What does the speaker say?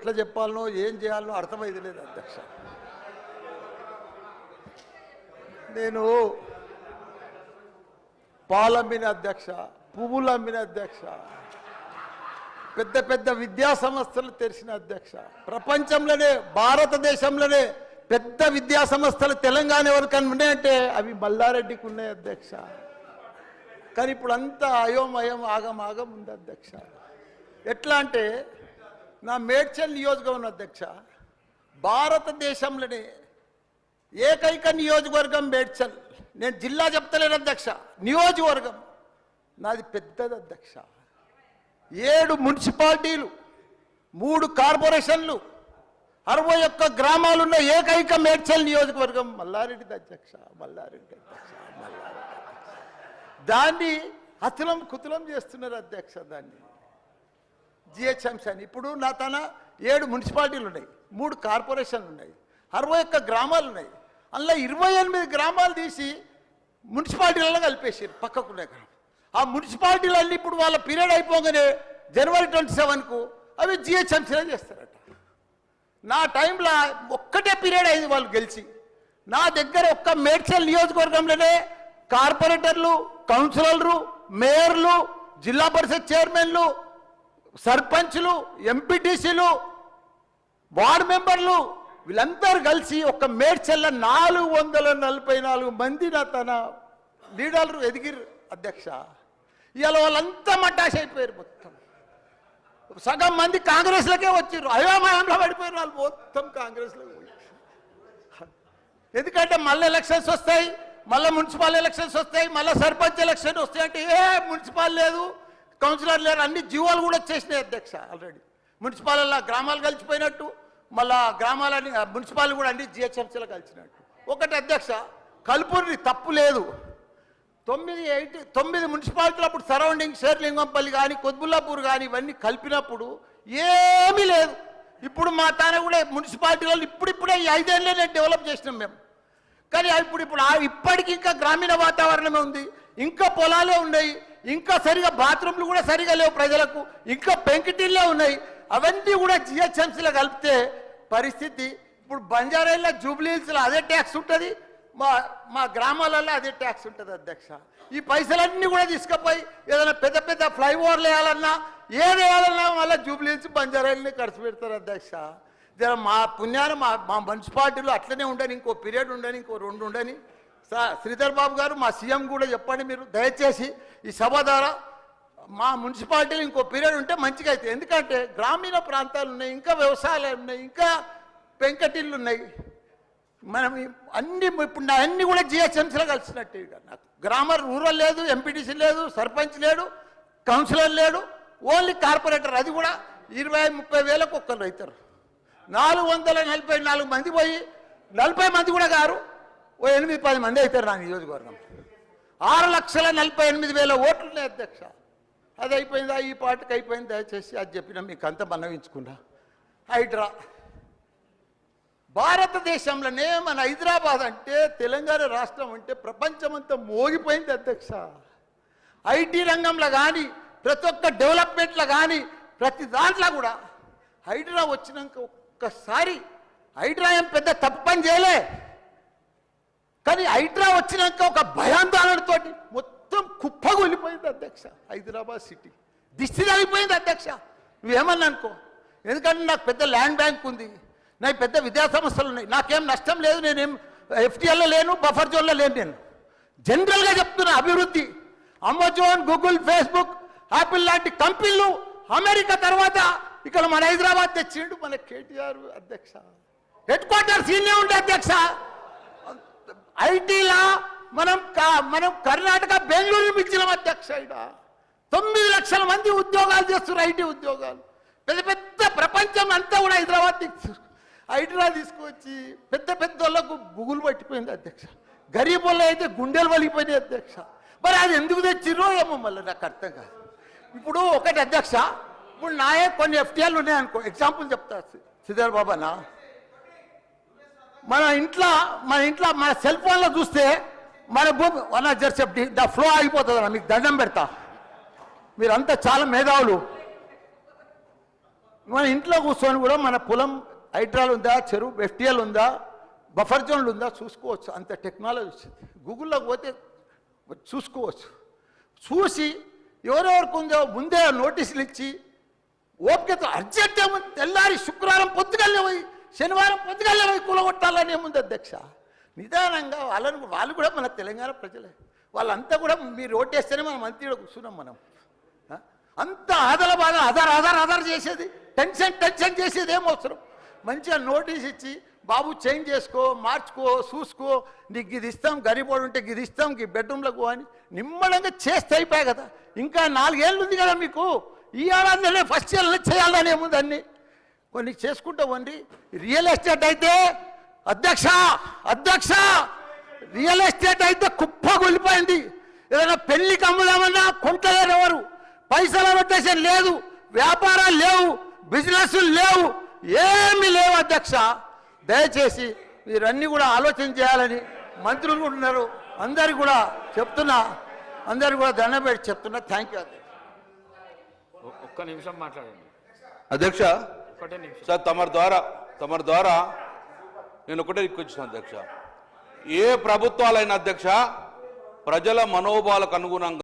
ఎట్లా చెప్పాలనో ఏం చేయాలనో అర్థమైంది లేదు అధ్యక్ష. నేను పాలమ్మిన అధ్యక్ష, పువ్వులు అమ్మిన అధ్యక్ష, పెద్ద పెద్ద విద్యా సంస్థలు తెరిచిన అధ్యక్ష, ప్రపంచంలోనే భారతదేశంలోనే పెద్ద విద్యా సంస్థలు తెలంగాణ ఎవరికన్నా ఉన్నాయంటే అవి మల్లారెడ్డికి ఉన్నాయి అధ్యక్ష. కానీ ఇప్పుడు అంతా అయోమయం ఆగం ఉంది అధ్యక్ష. ఎట్లా అంటే నా మేడ్చల్ నియోజకవర్గం అధ్యక్ష, భారతదేశంలోనే ఏకైక నియోజకవర్గం మేడ్చల్. నేను జిల్లా చెప్తలేను అధ్యక్ష, నియోజకవర్గం నాది పెద్దది అధ్యక్ష. 7 మున్సిపాలిటీలు, 3 కార్పొరేషన్లు, 61 గ్రామాలున్న ఏకైక మేడ్చల్ నియోజకవర్గం మల్లారెడ్డిది అధ్యక్ష. మల్లారెడ్డి దాన్ని అతులం కుతులం చేస్తున్నారు అధ్యక్ష. దాన్ని జిహెచ్ఎంసీ అని. ఇప్పుడు నా తన 7 మున్సిపాలిటీలు ఉన్నాయి, 3 కార్పొరేషన్లు ఉన్నాయి, 61 గ్రామాలు ఉన్నాయి. అందులో 28 గ్రామాలు తీసి మున్సిపాలిటీలలో కలిపేసారు పక్కకునే గ్రామం. ఆ మున్సిపాలిటీలన్నీ ఇప్పుడు వాళ్ళ పీరియడ్ అయిపోగానే జనవరి 27కు అవి జిహెచ్ఎంసీలో చేస్తారట. నా టైంలో ఒక్కటే పీరియడ్ అయింది వాళ్ళు గెలిచి. నా దగ్గర ఒక్క మేడ్చల్ నియోజకవర్గంలోనే కార్పొరేటర్లు, కౌన్సిలర్లు, మేయర్లు, జిల్లా పరిషత్ చైర్మన్లు, సర్పంచ్లు, ఎంపీటీసీలు, వార్డు మెంబర్లు వీళ్ళందరూ కలిసి ఒక మేడ్చల్ల 444 మంది నా తన లీడర్లు ఎదిగిరు అధ్యక్ష. ఇవాళ వాళ్ళంతా మటాష్ అయిపోయారు. మొత్తం సగం మంది కాంగ్రెస్లకే వచ్చారు. అయోమయంలో పడిపోయారు వాళ్ళు మొత్తం కాంగ్రెస్లో. ఎందుకంటే మళ్ళీ ఎలక్షన్స్ వస్తాయి, మళ్ళీ మున్సిపల్ ఎలక్షన్స్ వస్తాయి, మళ్ళీ సర్పంచ్ ఎలక్షన్ వస్తాయి అంటే ఏ మున్సిపల్ లేదు, కౌన్సిలర్ లేరు, అన్ని జీవోలు కూడా వచ్చేసినాయి అధ్యక్ష. ఆల్రెడీ మున్సిపాలలో గ్రామాలు కలిసిపోయినట్టు, మళ్ళా గ్రామాలని మున్సిపాలిటీ కూడా అన్ని జిహెచ్ఎంసీలో కలిసినట్టు. ఒకటి అధ్యక్ష, కలుపుని తప్పు లేదు. 9 మున్సిపాలిటీలు అప్పుడు సరౌండింగ్ షేర్లింగంపల్లి కానీ కొద్బుల్లాపూర్ కానీ ఇవన్నీ కలిపినప్పుడు ఏమీ లేదు. ఇప్పుడు మా తాన కూడా మున్సిపాలిటీలలో ఇప్పుడే ఈ 5 ఏళ్ళనే డెవలప్ చేసినాం మేము. కానీ ఇప్పుడు ఇప్పటికి ఇంకా గ్రామీణ వాతావరణమే ఉంది, ఇంకా పొలాలే ఉన్నాయి, ఇంకా సరిగా బాత్రూమ్లు కూడా సరిగా లేవు ప్రజలకు, ఇంకా పెంకిటిల్లే ఉన్నాయి. అవన్నీ కూడా జిహెచ్ఎంసీలో కలిపితే పరిస్థితి ఇప్పుడు బంజారాయిల్లో జూబ్లీహిల్స్లో అదే ట్యాక్స్ ఉంటుంది, మా గ్రామాలలో అదే ట్యాక్స్ ఉంటుంది అధ్యక్ష. ఈ పైసలన్నీ కూడా తీసుకుపోయి ఏదైనా పెద్ద పెద్ద ఫ్లైఓవర్లు వేయాలన్నా ఏది వేయాలన్నా మళ్ళీ జూబ్లీహిల్స్ బంజారాయిల్ని ఖర్చు పెడతారు అధ్యక్ష. మా పుణ్యాన్ని మా మున్సిపాలిటీలో అట్లనే ఉండని, ఇంకో పీరియడ్ ఉండని, ఇంకో 2 ఉండని. శ్రీధర్ బాబు గారు మా సీఎం కూడా చెప్పండి మీరు దయచేసి ఈ సభ ద్వారా మా మున్సిపాలిటీలు ఇంకో పీరియడ్ ఉంటే మంచిగా అవుతాయి. ఎందుకంటే గ్రామీణ ప్రాంతాలు ఉన్నాయి, ఇంకా వ్యవసాయాలు ఉన్నాయి, ఇంకా పెంకటిళ్ళు ఉన్నాయి. మనం అన్ని ఇప్పుడు నా అన్ని కూడా జిహెచ్ఎంసీలో కలిసినట్టు. నాకు గ్రామర్ రూరల్ లేదు, ఎంపీటీసీ లేదు, సర్పంచ్ లేడు, కౌన్సిలర్ లేడు, ఓన్లీ కార్పొరేటర్. అది కూడా 20-30 వేలకు ఒక్కరు అవుతారు. 444 మంది పోయి 40 మంది కూడా గారు 8-10 మంది అవుతారు నా నియోజకవర్గం. 6,48,000 ఓట్లు ఉన్నాయి అధ్యక్ష. అది అయిపోయిందా? ఈ పార్టీకి అయిపోయింది. దయచేసి అది చెప్పినా మీకు అంత మనవించుకున్నా. హైడ్రా భారతదేశంలోనే మన హైదరాబాద్ అంటే, తెలంగాణ రాష్ట్రం అంటే ప్రపంచమంతా మోగిపోయింది అధ్యక్ష. ఐటీ రంగంలో కానీ, ప్రతి ఒక్క డెవలప్మెంట్లో కానీ, ప్రతి దాంట్లో కూడా హైడ్రా వచ్చినాక ఒక్కసారి హైడ్రా ఏం పెద్ద తప్పు పని చేయలే. కానీ హైడ్రా వచ్చినాక ఒక భయాందోళనతో మొత్తం కుప్పగొలిపోయింది అధ్యక్ష. హైదరాబాద్ సిటీ దిష్టి తగిలిపోయింది అధ్యక్ష. నువ్వేమన్నా అనుకో, ఎందుకంటే నాకు పెద్ద ల్యాండ్ బ్యాంక్ ఉంది, నాకు పెద్ద విద్యా సంస్థలు ఉన్నాయి, నాకేం నష్టం లేదు, నేనేం ఎఫ్టీఎల్లో లేను, బఫర్ జోన్లో లేను. నేను జనరల్గా చెప్తున్నా, అభివృద్ధి అమెజాన్, గూగుల్, ఫేస్బుక్, యాపిల్ లాంటి కంపెనీలు అమెరికా తర్వాత ఇక్కడ మన హైదరాబాద్ తెచ్చిండు మన కేటీఆర్ అధ్యక్ష. హెడ్ క్వార్టర్స్ ఈయనే ఉండే అధ్యక్ష. ఐటీలా మనం కర్ణాటక బెంగళూరు మించినాం అధ్యక్ష. ఇక్కడ 9 లక్షల మంది ఉద్యోగాలు చేస్తున్నారు, ఐటీ ఉద్యోగాలు. పెద్ద పెద్ద ప్రపంచం అంతా కూడా హైడ్రా తీసుకొచ్చి పెద్ద పెద్ద వాళ్ళకు బుగులు పట్టిపోయింది అధ్యక్ష. గరీబ్ వాళ్ళు అయితే గుండెలు వలిగిపోయినాయి అధ్యక్ష. మరి అది ఎందుకు తెచ్చిర్రో ఏమో మళ్ళీ నాకు అర్థం కాదు. ఇప్పుడు ఒకటి అధ్యక్ష, ఇప్పుడు నాయే కొన్ని ఎఫ్టీఎల్ ఉన్నాయనుకో, ఎగ్జాంపుల్ చెప్తా శ్రీధర్ బాబానా. మన ఇంట్లో మన సెల్ ఫోన్లో చూస్తే మన భూమి వన్ జర్సెప్టీ ద ఫ్లో అయిపోతుంది అన్న. మీకు దండం పెడతా, మీరంతా చాలా మేధావులు. మన ఇంట్లో కూర్చొని కూడా మన పొలం హైడ్రాల్ ఉందా, చెరువు ఎఫ్టీఎల్ ఉందా, బఫర్ జోన్లు ఉందా చూసుకోవచ్చు. అంత టెక్నాలజీ వచ్చింది. గూగుల్లోకి పోతే చూసుకోవచ్చు. చూసి ఎవరెవరికి ఉందో ముందే నోటీసులు ఇచ్చి ఓపికతో అర్జెంట్ ఏముంది, తెల్లారి శుక్రవారం పొద్దుగల్లే పోయి శనివారం పొద్దుగల్లే పోయి కూలగొట్టాలని ఏముంది అధ్యక్ష. నిదానంగా వాళ్ళు కూడా మన తెలంగాణ ప్రజలే. వాళ్ళంతా కూడా మీరు ఓటేస్తేనే మనం మంత్రిలో కూర్చున్నాం. మనం అంత ఆదల బాధ ఆధార్ చేసేది, టెన్షన్ చేసేది ఏం అవసరం. మంచిగా నోటీస్ ఇచ్చి బాబు చేంజ్ చేసుకో, మార్చుకో, చూసుకో, నీకు ఇది ఇస్తాం, గరీబోడు ఉంటే ఇది ఇస్తాం, ఈ బెడ్రూమ్లకు అని నిమ్మడంగా చేస్తే అయిపోయాయి కదా. ఇంకా 4 ఏళ్ళు ఉంది కదా మీకు. ఈ ఏడాదిలోనే ఫస్ట్ ఇయర్లో చేయాలని ఏముంది. అన్ని కొన్ని చేసుకుంటామండి. రియల్ ఎస్టేట్ అయితే అధ్యక్ష రియల్ ఎస్టేట్ అయితే కుప్ప కొలిపోయింది. ఏదైనా పెళ్లికి అమ్ముదామన్నా కొంటలేరు ఎవరు. పైసల రొటేషన్ లేదు, వ్యాపారాలు లేవు, బిజినెస్ లేవు, ఏమీ లేవు అధ్యక్ష. దయచేసి మీరన్నీ కూడా ఆలోచన చేయాలని మంత్రులు కూడా ఉన్నారు. అందరికి కూడా చెప్తున్నా, అందరికి కూడా దండం పెట్టి చెప్తున్నా. థ్యాంక్ యూ అధ్యక్ష. ఒక్క నిమిషం మాట్లాడండి అధ్యక్ష. ఒకటే నిమిషం సార్ తమరి ద్వారా నేను ఒకటే రిక్వెస్ట్ చేస్తాను అధ్యక్ష. ఏ ప్రభుత్వాలైనా అధ్యక్ష ప్రజల మనోభావాలకు అనుగుణంగా